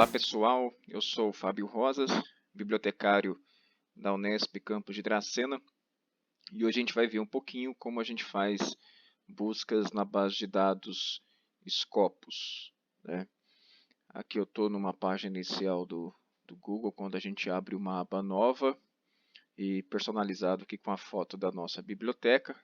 Olá pessoal, eu sou o Fábio Rosas, bibliotecário da Unesp Campus de Dracena, e hoje a gente vai ver um pouquinho como a gente faz buscas na base de dados Scopus, né? Aqui eu estou numa página inicial do Google, quando a gente abre uma aba nova e personalizado aqui com a foto da nossa biblioteca,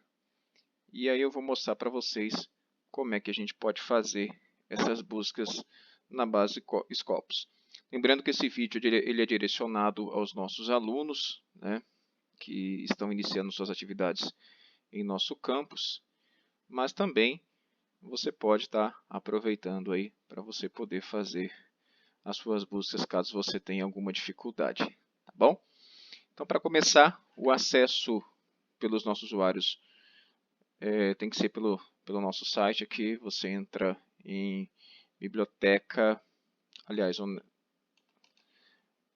e aí eu vou mostrar para vocês como é que a gente pode fazer essas buscas na base Scopus. Lembrando que esse vídeo ele é direcionado aos nossos alunos, né, que estão iniciando suas atividades em nosso campus, mas também você pode estar aproveitando aí para você poder fazer as suas buscas caso você tenha alguma dificuldade, tá bom? Então, para começar, o acesso pelos nossos usuários tem que ser pelo nosso site aqui. Você entra em biblioteca, aliás,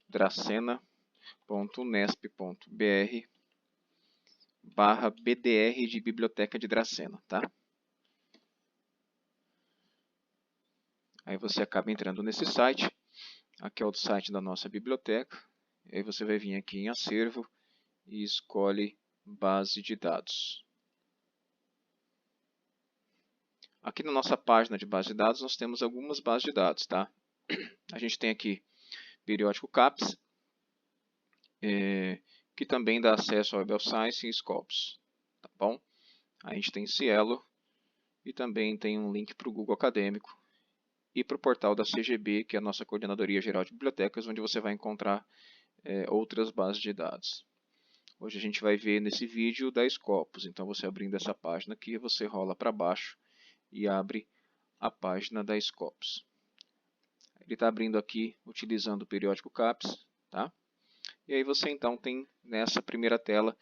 dracena.unesp.br/BDR de Biblioteca de Dracena, tá? Aí você acaba entrando nesse site. Aqui é o site da nossa biblioteca. Aí você vai vir aqui em acervo e escolhe base de dados. Aqui na nossa página de base de dados nós temos algumas bases de dados, tá? A gente tem aqui periódico CAPES, que também dá acesso ao Web of Science e Scopus, tá bom? A gente tem Cielo e também tem um link para o Google Acadêmico e para o portal da CGB, que é a nossa Coordenadoria Geral de Bibliotecas, onde você vai encontrar outras bases de dados. Hoje a gente vai ver nesse vídeo da Scopus, então você abrindo essa página aqui, você rola para baixo e abre a página da Scopus. Ele está abrindo aqui utilizando o periódico CAPES, tá? E aí você então tem nessa primeira tela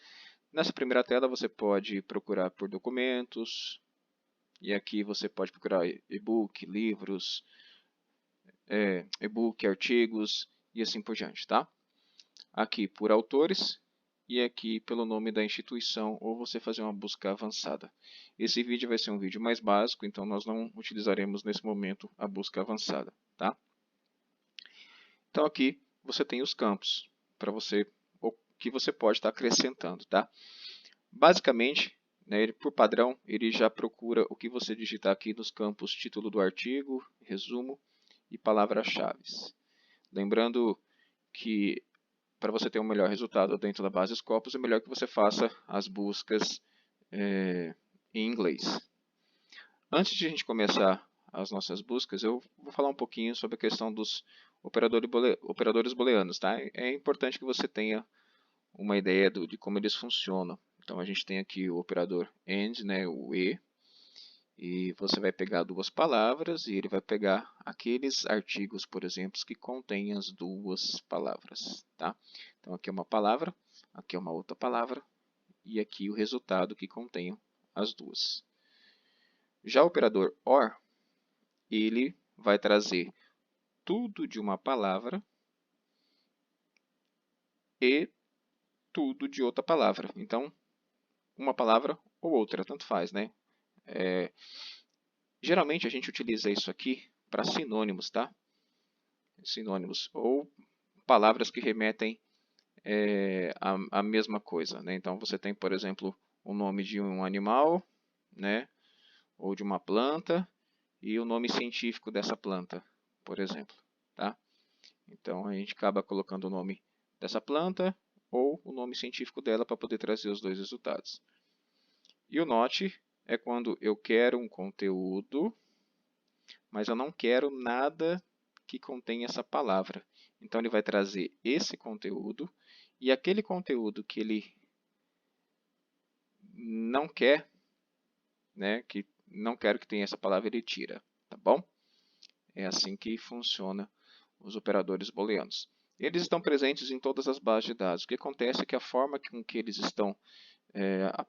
você pode procurar por documentos, e aqui você pode procurar e-book, livros, e-book, artigos e assim por diante, tá? Aqui por autores e aqui pelo nome da instituição, ou você fazer uma busca avançada. Esse vídeo vai ser um vídeo mais básico, então nós não utilizaremos nesse momento a busca avançada, tá? Então aqui você tem os campos para você, o que você pode estar acrescentando, tá? Basicamente, né, por padrão, ele já procura o que você digitar aqui nos campos título do artigo, resumo e palavras-chave. Lembrando que para você ter um melhor resultado dentro da base Scopus, é melhor que você faça as buscas em inglês. Antes de a gente começar as nossas buscas, eu vou falar um pouquinho sobre a questão dos operadores booleanos, tá? É importante que você tenha uma ideia de como eles funcionam. Então a gente tem aqui o operador AND, né, o e você vai pegar duas palavras e ele vai pegar aqueles artigos, por exemplo, que contêm as duas palavras, tá? Então aqui é uma palavra, aqui é uma outra palavra e aqui o resultado que contém as duas. Já o operador OR, ele vai trazer tudo de uma palavra e tudo de outra palavra. Então, uma palavra ou outra, tanto faz, né? Geralmente a gente utiliza isso aqui para sinônimos, tá? Sinônimos ou palavras que remetem à mesma coisa, né? Então você tem, por exemplo, o nome de um animal, né? Ou de uma planta e o nome científico dessa planta, por exemplo, tá? Então a gente acaba colocando o nome dessa planta ou o nome científico dela para poder trazer os dois resultados. E o NOT é quando eu quero um conteúdo, mas eu não quero nada que contém essa palavra. Então ele vai trazer esse conteúdo e aquele conteúdo que ele não quer, né, que não quero que tenha essa palavra, ele tira, tá bom? É assim que funciona os operadores booleanos. Eles estão presentes em todas as bases de dados. O que acontece é que a forma com que eles estão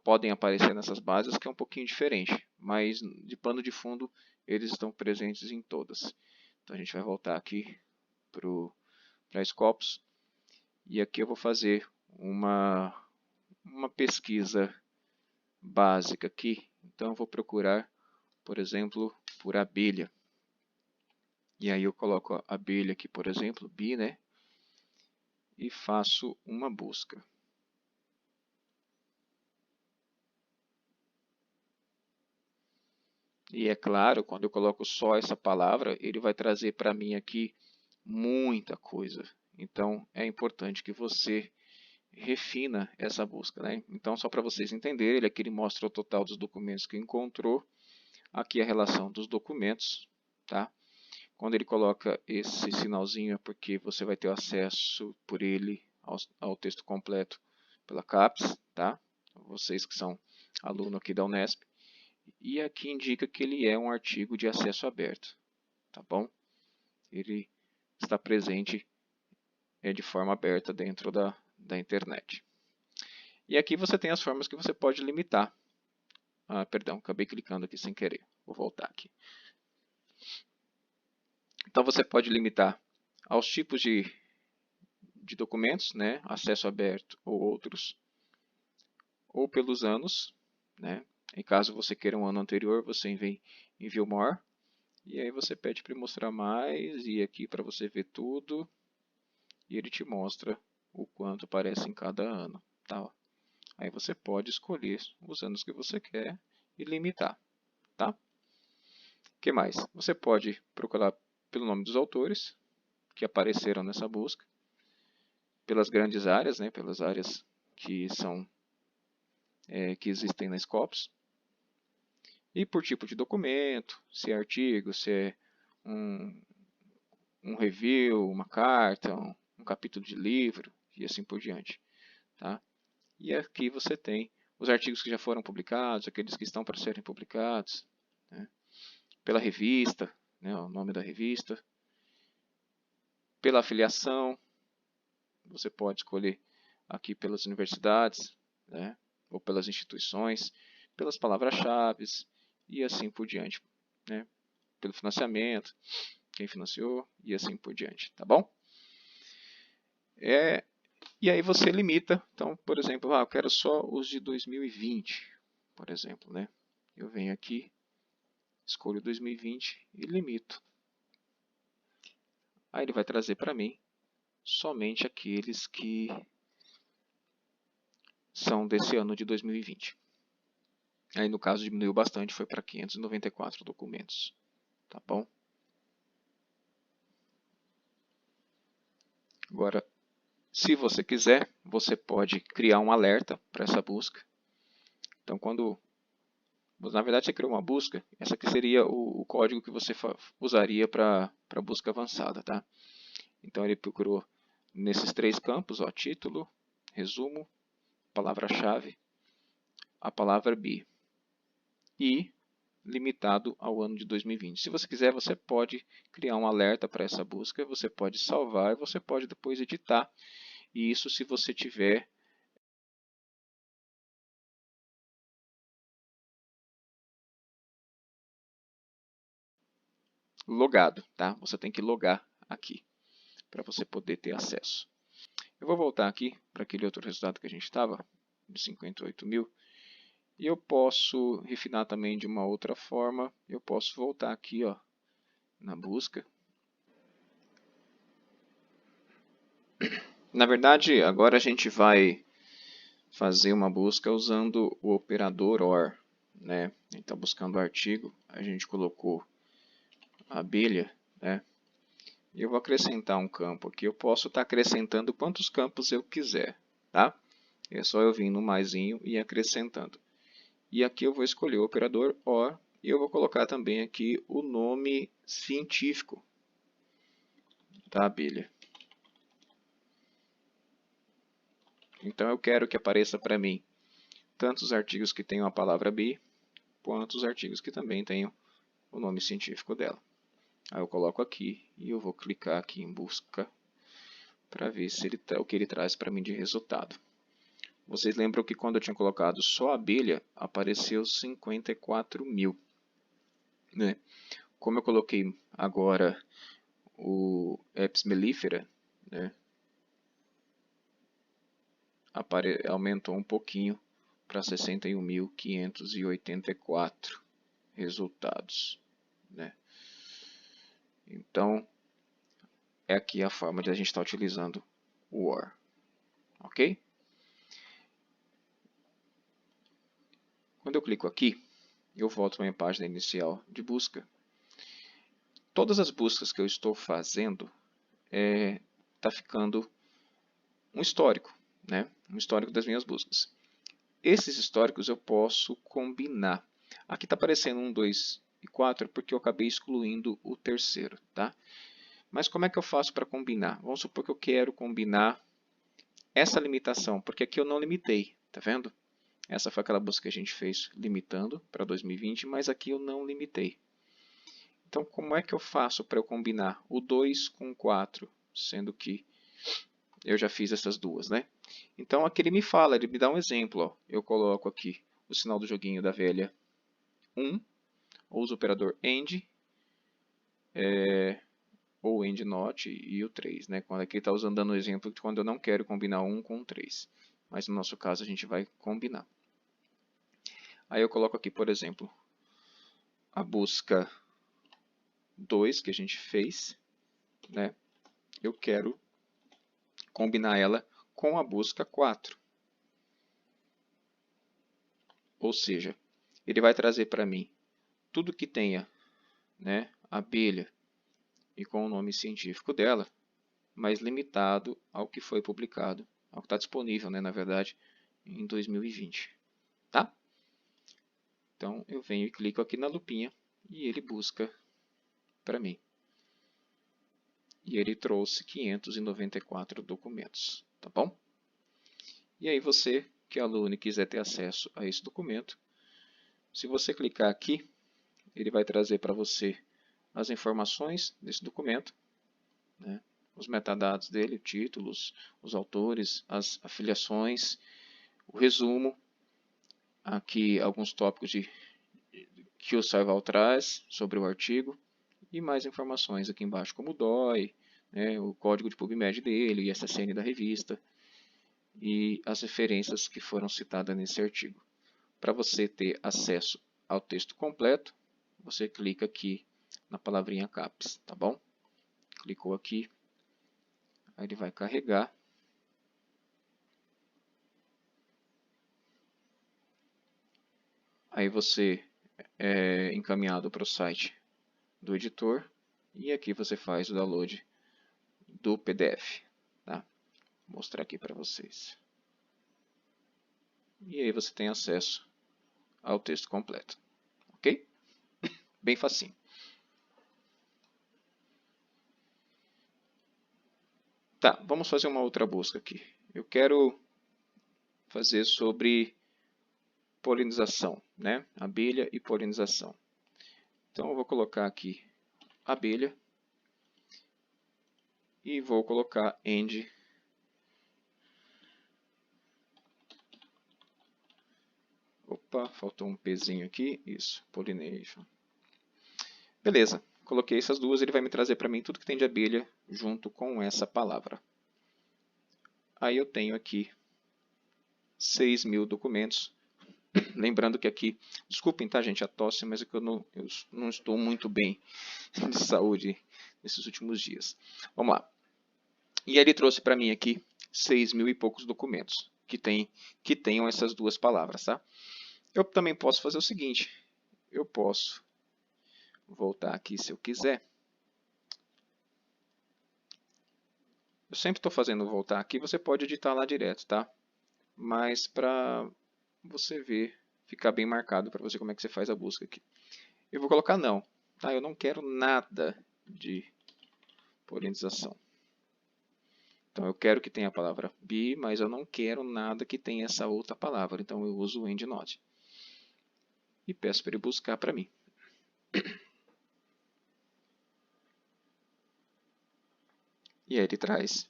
podem aparecer nessas bases que é um pouquinho diferente, mas de pano de fundo eles estão presentes em todas. Então a gente vai voltar aqui para Scopus e aqui eu vou fazer uma pesquisa básica aqui. Então eu vou procurar, por exemplo, por abelha. E aí eu coloco a abelha aqui, por exemplo, bee, né? E faço uma busca. E é claro, quando eu coloco só essa palavra, ele vai trazer para mim aqui muita coisa. Então, é importante que você refina essa busca, né? Então, só para vocês entenderem, aqui ele mostra o total dos documentos que encontrou. Aqui a relação dos documentos, tá? Quando ele coloca esse sinalzinho é porque você vai ter acesso por ele ao texto completo pela CAPES, tá? Vocês que são aluno aqui da Unesp. E aqui indica que ele é um artigo de acesso aberto, tá bom? Ele está presente de forma aberta dentro da internet. E aqui você tem as formas que você pode limitar. Ah, perdão, acabei clicando aqui sem querer. Vou voltar aqui. Então você pode limitar aos tipos de documentos, né? Acesso aberto ou outros, ou pelos anos, né? Em caso você queira um ano anterior, você vem em View More, e aí você pede para mostrar mais, e aqui para você ver tudo, e ele te mostra o quanto aparece em cada ano, tá? Aí você pode escolher os anos que você quer e limitar, tá? O que mais? Você pode procurar pelo nome dos autores que apareceram nessa busca, pelas grandes áreas, né? Pelas áreas que são que existem na Scopus, e por tipo de documento, se é artigo, se é um, um review, uma carta, um capítulo de livro e assim por diante, tá? E aqui você tem os artigos que já foram publicados, aqueles que estão para serem publicados, né? Pela revista, né? O nome da revista, pela afiliação, você pode escolher aqui pelas universidades, né? Ou pelas instituições, pelas palavras-chave e assim por diante, né? Pelo financiamento, quem financiou e assim por diante, tá bom? E aí você limita, então, por exemplo, eu quero só os de 2020, por exemplo, né? Eu venho aqui, escolho 2020 e limito. Aí ele vai trazer para mim somente aqueles que são desse ano de 2020. Aí no caso diminuiu bastante, foi para 594 documentos, tá bom? Agora, se você quiser, você pode criar um alerta para essa busca. Então, na verdade, você criou uma busca, essa aqui seria o código que você usaria para busca avançada, tá? Então, ele procurou nesses três campos, ó, título, resumo, palavra-chave, a palavra BI. E limitado ao ano de 2020. Se você quiser, você pode criar um alerta para essa busca, você pode salvar e você pode depois editar. E isso se você tiver logado, tá? Você tem que logar aqui para você poder ter acesso. Eu vou voltar aqui para aquele outro resultado que a gente estava, de 58 mil. E eu posso refinar também de uma outra forma. Eu posso voltar aqui, ó, na busca. Na verdade, agora a gente vai fazer uma busca usando o operador OR, né? Então, buscando o artigo, a gente colocou a abelha, né? E eu vou acrescentar um campo aqui. Eu posso estar acrescentando quantos campos eu quiser, tá? É só eu vir no maisinho e acrescentando. E aqui eu vou escolher o operador OR e eu vou colocar também aqui o nome científico da abelha. Então eu quero que apareça para mim tanto os artigos que tenham a palavra bee, quanto os artigos que também tenham o nome científico dela. Aí eu coloco aqui e eu vou clicar aqui em busca para ver se o que ele traz para mim de resultado. Vocês lembram que quando eu tinha colocado só abelha, apareceu 54 mil. Né? Como eu coloquei agora o Apis mellifera, né? Aumentou um pouquinho para 61.584 resultados. Né? Então, é aqui a forma de a gente estar utilizando o OR. Ok? Quando eu clico aqui, eu volto para a minha página inicial de busca. Todas as buscas que eu estou fazendo está ficando um histórico, né? Um histórico das minhas buscas. Esses históricos eu posso combinar. Aqui está aparecendo 1, 2 e 4 porque eu acabei excluindo o terceiro, tá? Mas como é que eu faço para combinar? Vamos supor que eu quero combinar essa limitação, porque aqui eu não limitei, tá vendo? Essa foi aquela busca que a gente fez limitando para 2020, mas aqui eu não limitei. Então, como é que eu faço para eu combinar o 2 com o 4, sendo que eu já fiz essas duas, né? Então, aqui ele me fala, ele me dá um exemplo. Ó. Eu coloco aqui o sinal do joguinho da velha 1, ou uso o operador AND, ou AND NOT e o 3. Né? Quando aqui está dando o exemplo de quando eu não quero combinar 1 com o 3. Mas no nosso caso a gente vai combinar. Aí eu coloco aqui, por exemplo, a busca 2 que a gente fez. Né? Eu quero combinar ela com a busca 4. Ou seja, ele vai trazer para mim tudo que tenha, né, abelha e com o nome científico dela, mas limitado ao que foi publicado, ao que está disponível, né, na verdade, em 2020. Tá? Então eu venho e clico aqui na lupinha e ele busca para mim. E ele trouxe 594 documentos. Tá bom? E aí você, que é aluno e quiser ter acesso a esse documento, se você clicar aqui, ele vai trazer para você as informações desse documento, né? Os metadados dele, títulos, os autores, as afiliações, o resumo, aqui alguns tópicos que o Sarval traz sobre o artigo e mais informações aqui embaixo, como o DOI, né, o código de PubMed dele, o ISSN da revista e as referências que foram citadas nesse artigo. Para você ter acesso ao texto completo, você clica aqui na palavrinha CAPS, tá bom? Clicou aqui, aí ele vai carregar. Aí você é encaminhado para o site do editor e aqui você faz o download do PDF. Tá? Vou mostrar aqui para vocês. E aí você tem acesso ao texto completo. Ok? Bem facinho. Tá, vamos fazer uma outra busca aqui. Eu quero fazer sobre polinização, né? Abelha e polinização. Então eu vou colocar aqui abelha e vou colocar AND. Opa, faltou um Pzinho aqui. Isso, pollination. Beleza, coloquei essas duas, ele vai me trazer para mim tudo que tem de abelha junto com essa palavra. Aí eu tenho aqui 6.000 documentos. Lembrando que aqui, desculpem, tá, gente, a tosse, mas é que eu não estou muito bem de saúde nesses últimos dias. Vamos lá. E ele trouxe para mim aqui 6.000 e poucos documentos que tenham essas duas palavras, tá? Eu também posso fazer o seguinte, eu posso voltar aqui se eu quiser. Eu sempre estou fazendo voltar aqui, você pode editar lá direto, tá? Mas para você ver, ficar bem marcado para você como é que você faz a busca aqui. Eu vou colocar não, tá? Eu não quero nada de polinização. Então eu quero que tenha a palavra be, mas eu não quero nada que tenha essa outra palavra. Então eu uso o AND NOT. E peço para ele buscar para mim. E aí ele traz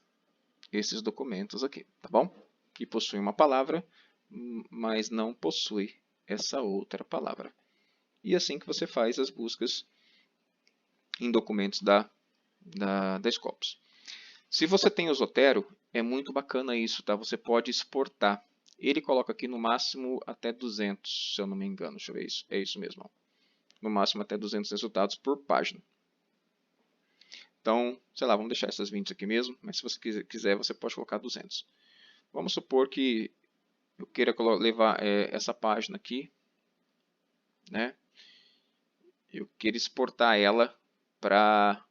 esses documentos aqui, tá bom? Que possuem uma palavra, mas não possui essa outra palavra. E assim que você faz as buscas em documentos da Scopus. Se você tem o Zotero, é muito bacana isso, tá? Você pode exportar. Ele coloca aqui no máximo até 200, se eu não me engano. Deixa eu ver isso. É isso mesmo. Ó. No máximo até 200 resultados por página. Então, sei lá, vamos deixar essas 20 aqui mesmo, mas se você quiser, você pode colocar 200. Vamos supor que eu queira levar essa página aqui, né? Eu queira exportar ela para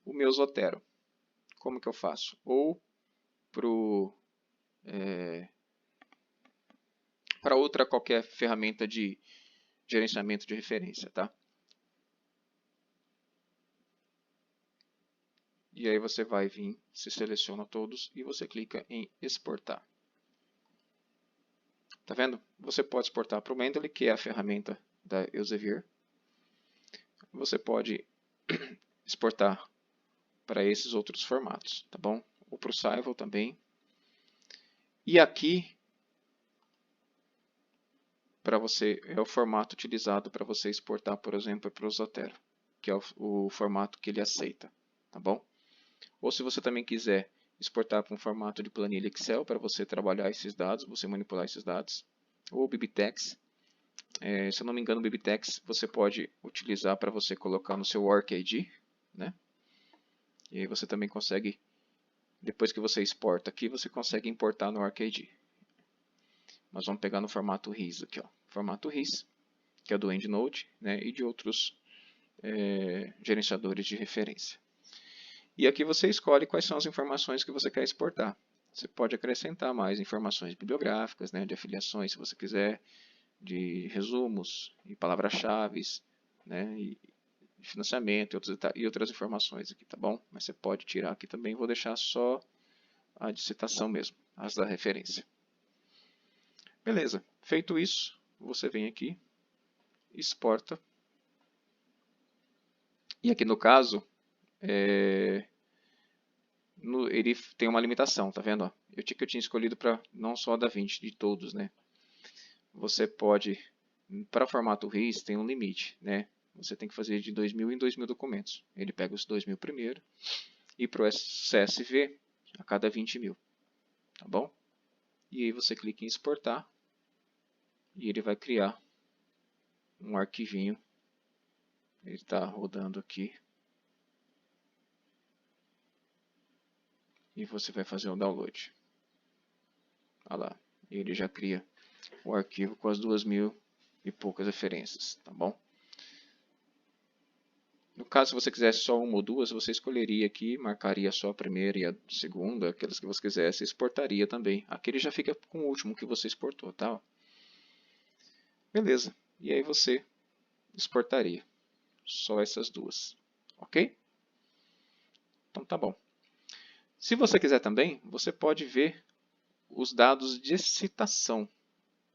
o meu Zotero. Como que eu faço? Ou para outra qualquer ferramenta de gerenciamento de referência, tá? E aí você vai vir, se seleciona todos e você clica em exportar. Tá vendo? Você pode exportar para o Mendeley, que é a ferramenta da Elsevier. Você pode exportar para esses outros formatos, tá bom? Ou para o Saival também. E aqui, para você, é o formato utilizado para você exportar, por exemplo, para o Zotero, que é o formato que ele aceita, tá bom? Ou se você também quiser exportar para um formato de planilha Excel para você trabalhar esses dados, você manipular esses dados, ou BibTeX. Se eu não me engano, o BibTeX você pode utilizar para você colocar no seu OrcID, né? E aí você também consegue, depois que você exporta aqui, você consegue importar no OrcID. Nós vamos pegar no formato RIS aqui, ó. Formato RIS, que é do EndNote, né? E de outros gerenciadores de referência. E aqui você escolhe quais são as informações que você quer exportar. Você pode acrescentar mais informações bibliográficas, né, de afiliações, se você quiser, de resumos e palavras-chave, né, e financiamento e outras informações aqui, tá bom? Mas você pode tirar aqui também, vou deixar só a de citação mesmo, as da referência. Beleza, feito isso, você vem aqui, exporta. E aqui no caso, ele tem uma limitação, tá vendo? Eu tinha escolhido para não só da 20, de todos, né? Você pode, para o formato RIS, tem um limite, né? Você tem que fazer de 2.000 em 2.000 documentos. Ele pega os 2.000 primeiro e para o CSV a cada 20.000, tá bom? E aí você clica em exportar e ele vai criar um arquivinho. Ele está rodando aqui. E você vai fazer o download. Olha lá, ele já cria o arquivo com as 2.000 e poucas referências, tá bom? No caso, se você quisesse só uma ou duas, você escolheria aqui, marcaria só a primeira e a segunda, aquelas que você quisesse, e exportaria também. Aqui ele já fica com o último que você exportou, tá? Beleza. E aí você exportaria só essas duas, ok? Então tá bom. Se você quiser também, você pode ver os dados de citação,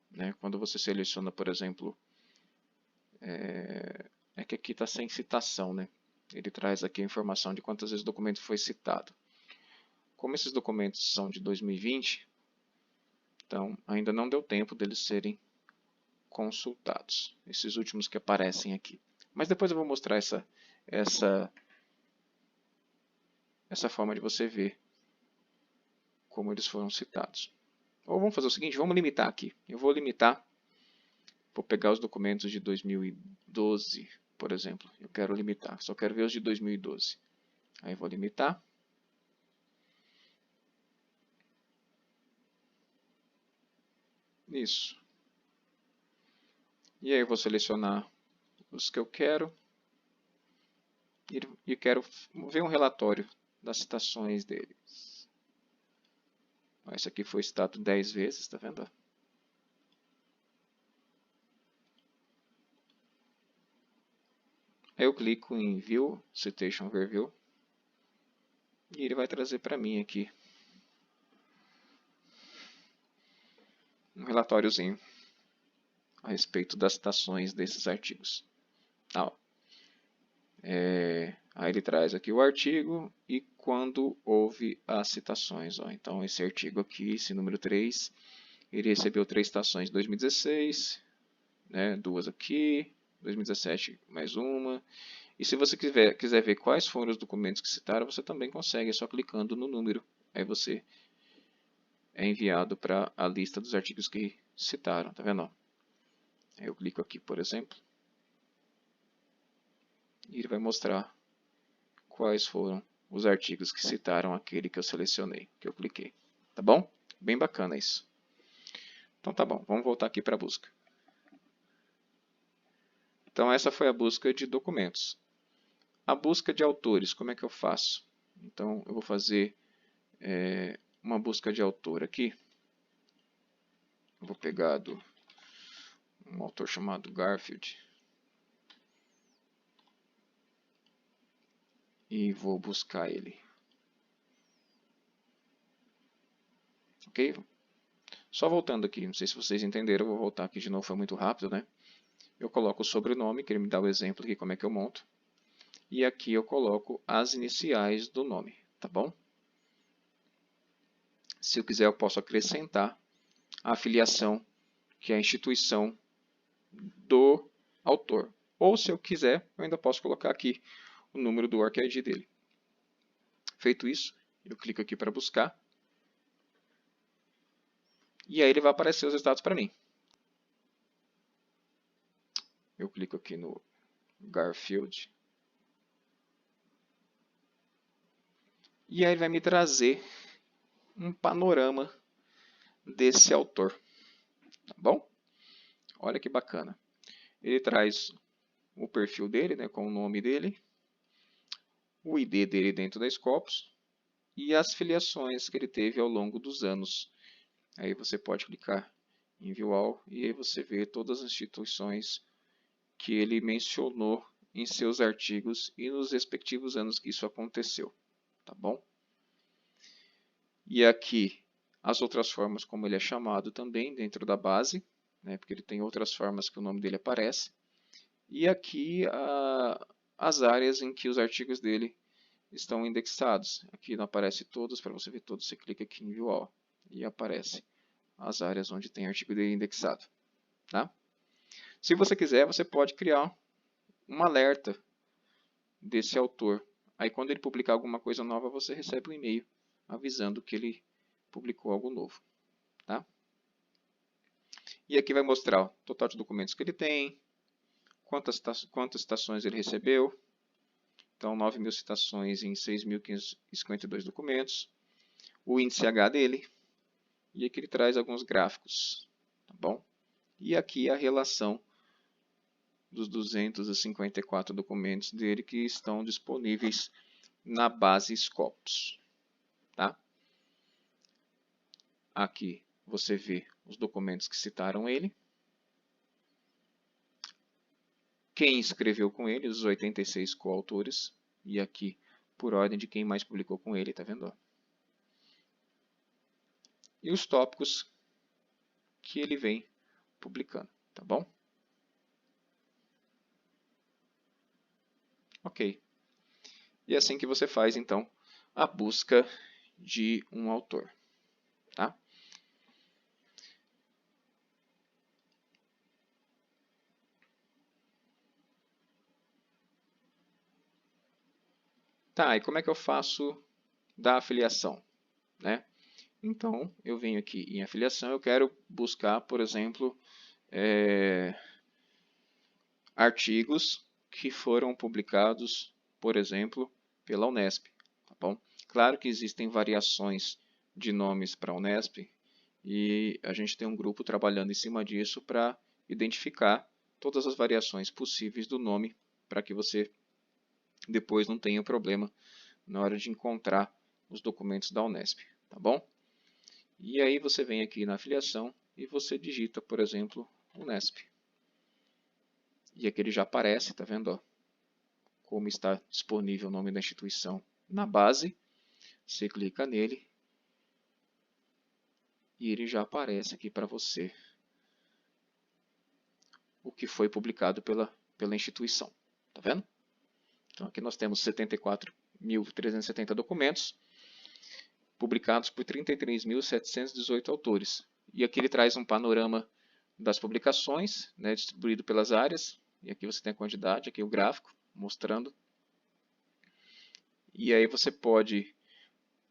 né? Quando você seleciona, por exemplo, é que aqui está sem citação, né? Ele traz aqui a informação de quantas vezes o documento foi citado. Como esses documentos são de 2020, então ainda não deu tempo deles serem consultados, esses últimos que aparecem aqui. Mas depois eu vou mostrar essa forma de você ver como eles foram citados. Ou vamos fazer o seguinte, vamos limitar aqui. Eu vou limitar, vou pegar os documentos de 2012, por exemplo. Eu quero limitar, só quero ver os de 2012. Aí vou limitar. Isso. E aí eu vou selecionar os que eu quero. E quero ver um relatório das citações deles. Esse aqui foi citado 10 vezes, tá vendo? Aí eu clico em View, Citation Overview. E ele vai trazer para mim aqui um relatóriozinho a respeito das citações desses artigos. Tá, aí ele traz aqui o artigo e quando houve as citações. Ó. Então, esse artigo aqui, esse número 3, ele recebeu 3 citações em 2016, né, 2 aqui, 2017 mais uma. E se você quiser ver quais foram os documentos que citaram, você também consegue, é só clicando no número. Aí você é enviado para a lista dos artigos que citaram, tá vendo? Aí eu clico aqui, por exemplo, e ele vai mostrar quais foram os artigos que citaram aquele que eu selecionei, que eu cliquei. Tá bom? Bem bacana isso. Então tá bom, vamos voltar aqui para a busca. Então essa foi a busca de documentos. A busca de autores, como é que eu faço? Então eu vou fazer uma busca de autor aqui. Eu vou pegar um autor chamado Garfield. E vou buscar ele. Ok? Só voltando aqui, não sei se vocês entenderam, eu vou voltar aqui de novo, foi muito rápido, né? Eu coloco o sobrenome, que ele me dá o exemplo aqui como é que eu monto. E aqui eu coloco as iniciais do nome, tá bom? Se eu quiser, eu posso acrescentar a afiliação, que é a instituição do autor. Ou, se eu quiser, eu ainda posso colocar aqui o número do ORCID dele. Feito isso, eu clico aqui para buscar. E aí ele vai aparecer os resultados para mim. Eu clico aqui no Garfield. E aí ele vai me trazer um panorama desse autor. Tá bom? Olha que bacana. Ele traz o perfil dele, né, com o nome dele, o ID dele dentro da Scopus e as filiações que ele teve ao longo dos anos. Aí você pode clicar em View All e aí você vê todas as instituições que ele mencionou em seus artigos e nos respectivos anos que isso aconteceu. Tá bom? E aqui as outras formas como ele é chamado também dentro da base, né, porque ele tem outras formas que o nome dele aparece. E aqui as áreas em que os artigos dele estão indexados. Aqui não aparece todos, para você ver todos, você clica aqui em View All e aparece as áreas onde tem artigo dele indexado. Tá? Se você quiser, você pode criar um alerta desse autor. Aí quando ele publicar alguma coisa nova, você recebe um e-mail avisando que ele publicou algo novo. Tá? E aqui vai mostrar o total de documentos que ele tem, quantas citações ele recebeu. Então, 9.000 citações em 6.552 documentos. O índice H dele. E aqui ele traz alguns gráficos. Tá bom? E aqui a relação dos 254 documentos dele que estão disponíveis na base Scopus. Tá? Aqui você vê os documentos que citaram ele. Quem escreveu com ele, os 86 coautores. E aqui, por ordem de quem mais publicou com ele, tá vendo? E os tópicos que ele vem publicando, tá bom? Ok. E é assim que você faz, então, a busca de um autor, tá? Tá, e como é que eu faço da afiliação, né? Então, eu venho aqui em afiliação, eu quero buscar, por exemplo, artigos que foram publicados, por exemplo, pela Unesp. Tá bom? Claro que existem variações de nomes para a Unesp e a gente tem um grupo trabalhando em cima disso para identificar todas as variações possíveis do nome para que você depois não tenha problema na hora de encontrar os documentos da Unesp. Tá bom? E aí você vem aqui na afiliação e você digita, por exemplo, Unesp. E aqui ele já aparece, tá vendo? Ó, como está disponível o nome da instituição na base. Você clica nele e ele já aparece aqui para você o que foi publicado pela instituição. Tá vendo? Então aqui nós temos 74.370 documentos publicados por 33.718 autores. E aqui ele traz um panorama das publicações, né, distribuído pelas áreas. E aqui você tem a quantidade, aqui o gráfico mostrando. E aí você pode,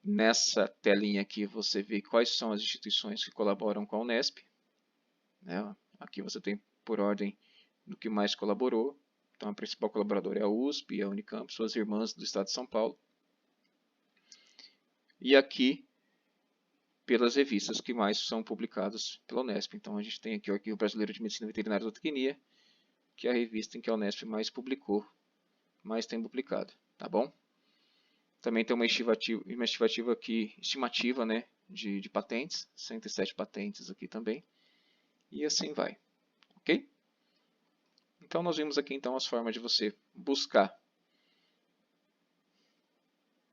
nessa telinha aqui, você ver quais são as instituições que colaboram com a Unesp. Né? Aqui você tem por ordem do que mais colaborou. Então a principal colaboradora é a USP, a Unicamp, suas irmãs do estado de São Paulo. E aqui pelas revistas que mais são publicadas pela Unesp. Então a gente tem aqui o Arquivo Brasileiro de Medicina Veterinária e Zootecnia, que é a revista em que a Unesp mais publicou, mais tem publicado, tá bom? Também tem uma estimativa aqui, né, de patentes, 107 patentes aqui também, e assim vai, ok? Então nós vimos aqui então as formas de você buscar,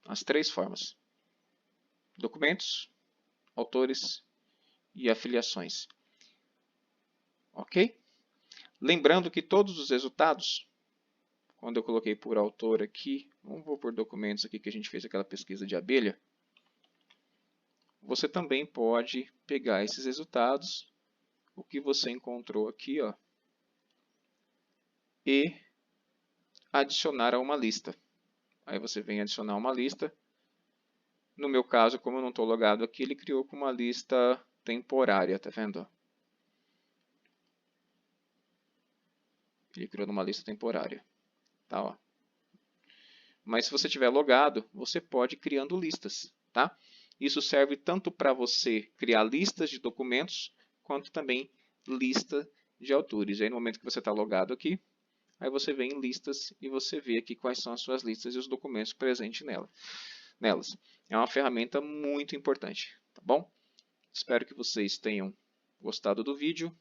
as três formas: documentos, autores e afiliações, ok? Lembrando que todos os resultados, quando eu coloquei por autor aqui, vou por documentos aqui que a gente fez aquela pesquisa de abelha, você também pode pegar esses resultados, o que você encontrou aqui, ó, e adicionar a uma lista. Aí você vem adicionar uma lista. No meu caso, como eu não estou logado aqui, ele criou com uma lista temporária, tá vendo? Ele criou numa lista temporária, tá? Ó. Mas se você tiver logado, você pode ir criando listas, tá? Isso serve tanto para você criar listas de documentos, quanto também lista de autores. Aí no momento que você está logado aqui, aí você vem em listas e você vê aqui quais são as suas listas e os documentos presentes nelas. É uma ferramenta muito importante, tá bom? Espero que vocês tenham gostado do vídeo.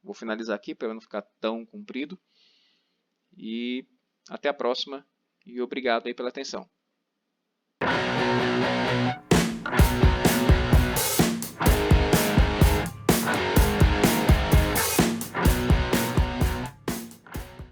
Vou finalizar aqui para não ficar tão comprido. E até a próxima e obrigado aí pela atenção.